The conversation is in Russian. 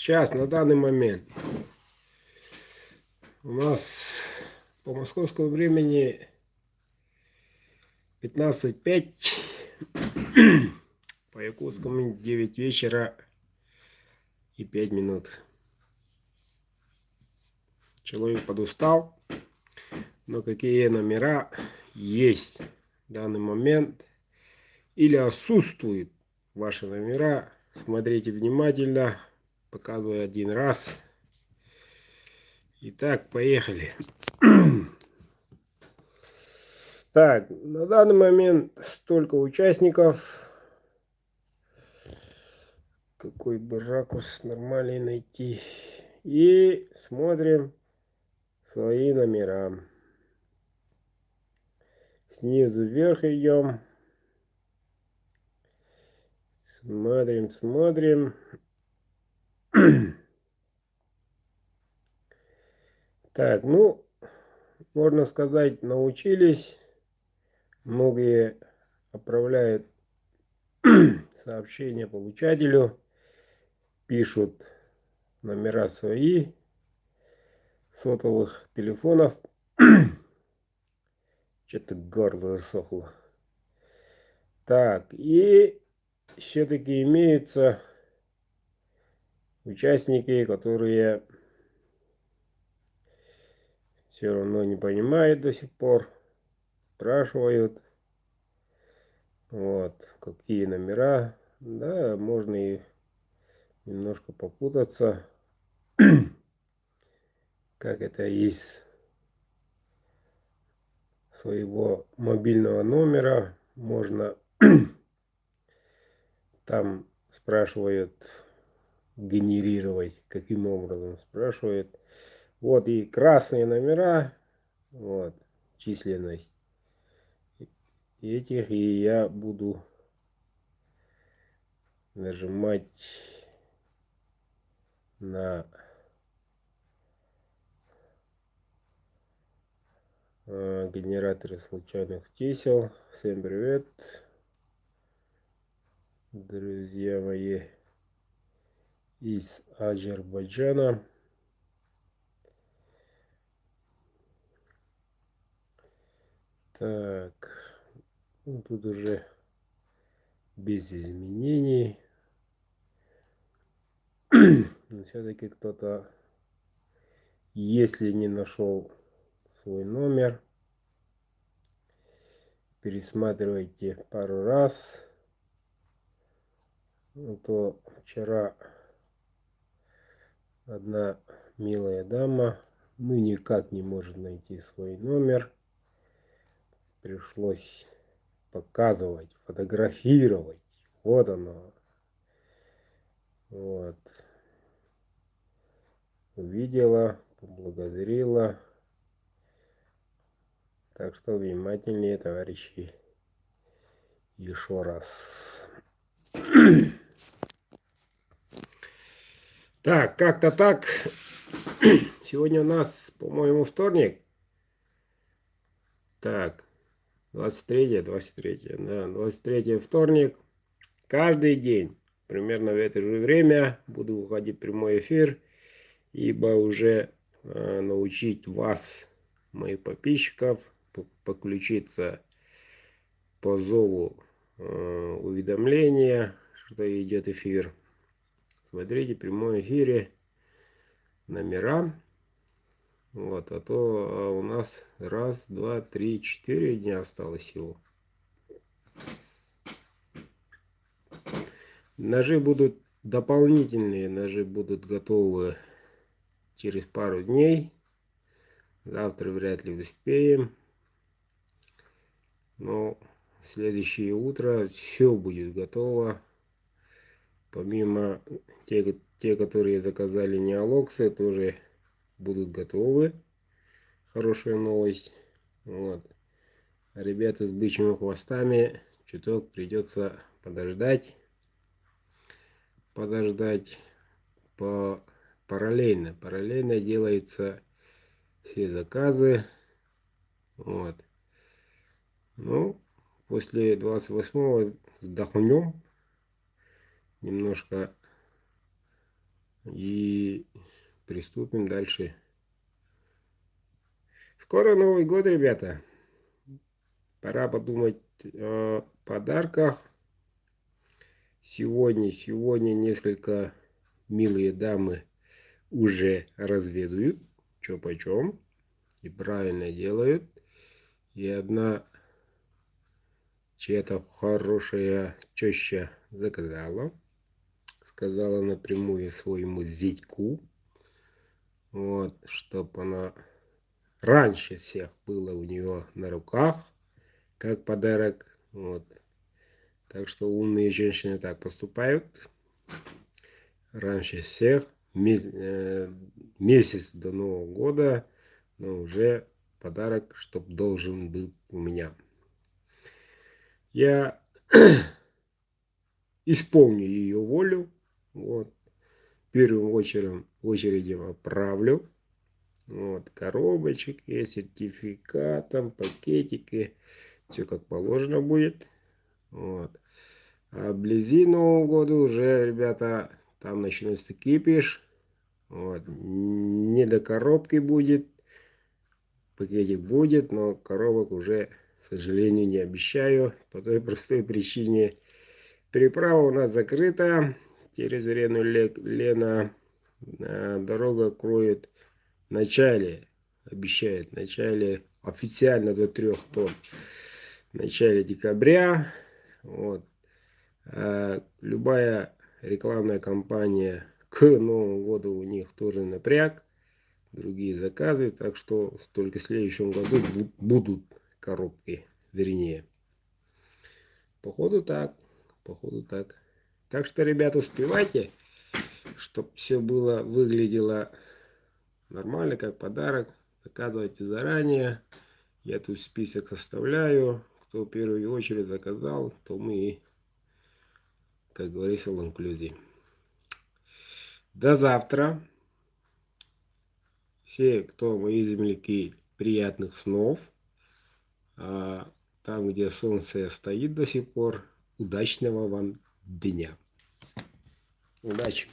Сейчас, на данный момент, у нас по московскому времени 15:05, по якутскому 9 вечера и 5 минут. Человек подустал, но какие номера есть в данный момент или отсутствуют ваши номера, смотрите внимательно, показываю один раз. Итак, поехали. Так, на данный момент столько участников. Какой бы ракурс нормальный найти. И смотрим свои номера. Снизу вверх идем. Смотрим. Так, ну, можно сказать, научились. Многие отправляют сообщения получателю, пишут номера свои сотовых телефонов. Что-то горло засохло. Так, и все-таки имеются участники, которые все равно не понимают до сих пор, спрашивают, вот, какие номера. Да, можно и немножко попутаться, как это из своего мобильного номера можно. Там спрашивают генерировать, каким образом спрашивают. Вот и красные номера, вот, численность этих, и я буду нажимать на генераторы случайных чисел. Всем привет, друзья мои из Азербайджана. Так, ну, тут уже без изменений. Но все-таки кто-то, если не нашел свой номер, пересматривайте пару раз. То вчера одна милая дама, ну, никак не может найти свой номер. Пришлось показывать, фотографировать. Вот оно. Вот. Увидела, поблагодарила. Так что внимательнее, товарищи. Еще раз. Так, как-то так. Сегодня у нас, по-моему, вторник. Так, 23, да, 23 вторник. Каждый день, примерно в это же время, буду выходить в прямой эфир, ибо уже научить вас, моих подписчиков, подключиться по зову уведомления, что идет эфир. Смотрите в прямом эфире номера. Вот, а то у нас раз, два, три, 4 дня осталось всего. Ножи будут дополнительные, ножи будут готовы через пару дней. Завтра вряд ли успеем. Но в следующее утро все будет готово. Помимо те, которые заказали неолоксы, тоже будут готовы. Хорошая новость. Вот. А ребята с бычьими хвостами чуток придется подождать. Параллельно. Параллельно делаются все заказы. Вот. Ну, после 28-го вдохнем. Немножко и приступим дальше. Скоро Новый год, ребята. Пора подумать о подарках. Сегодня несколько милые дамы уже разведают, что почем, и правильно делают. И одна чья-то хорошая теща заказала, сказала напрямую своему зятьку, вот, чтобы она раньше всех было у нее на руках, как подарок, вот. Так что умные женщины так поступают. Раньше всех, месяц до Нового года, но уже подарок, чтоб должен был у меня. Я исполню ее волю. Вот. Первым очередью отправлю. Вот. Коробочки, сертификатом, пакетики. Все как положено будет. Вот. А вблизи Нового года уже, ребята, там начнется кипиш. Вот. Не до коробки будет. Пакетик будет, но коробок уже, к сожалению, не обещаю. По той простой причине. Переправа у нас закрыта через реку Лена. Дорога кроет в начале, обещает, в начале официально до 3 тонн. В начале декабря. Вот. Любая рекламная кампания к Новому году у них тоже напряг. Другие заказы. Так что только в следующем году будут коробки, вернее. Походу так. Походу так. Так что, ребята, успевайте, чтобы все было, выглядело нормально, как подарок. Заказывайте заранее. Я тут список составляю. Кто в первую очередь заказал, то мы, как говорится, в инклюзии. До завтра. Все, кто мои земляки, приятных снов. А там, где солнце стоит до сих пор, удачного вам дня. Удачи!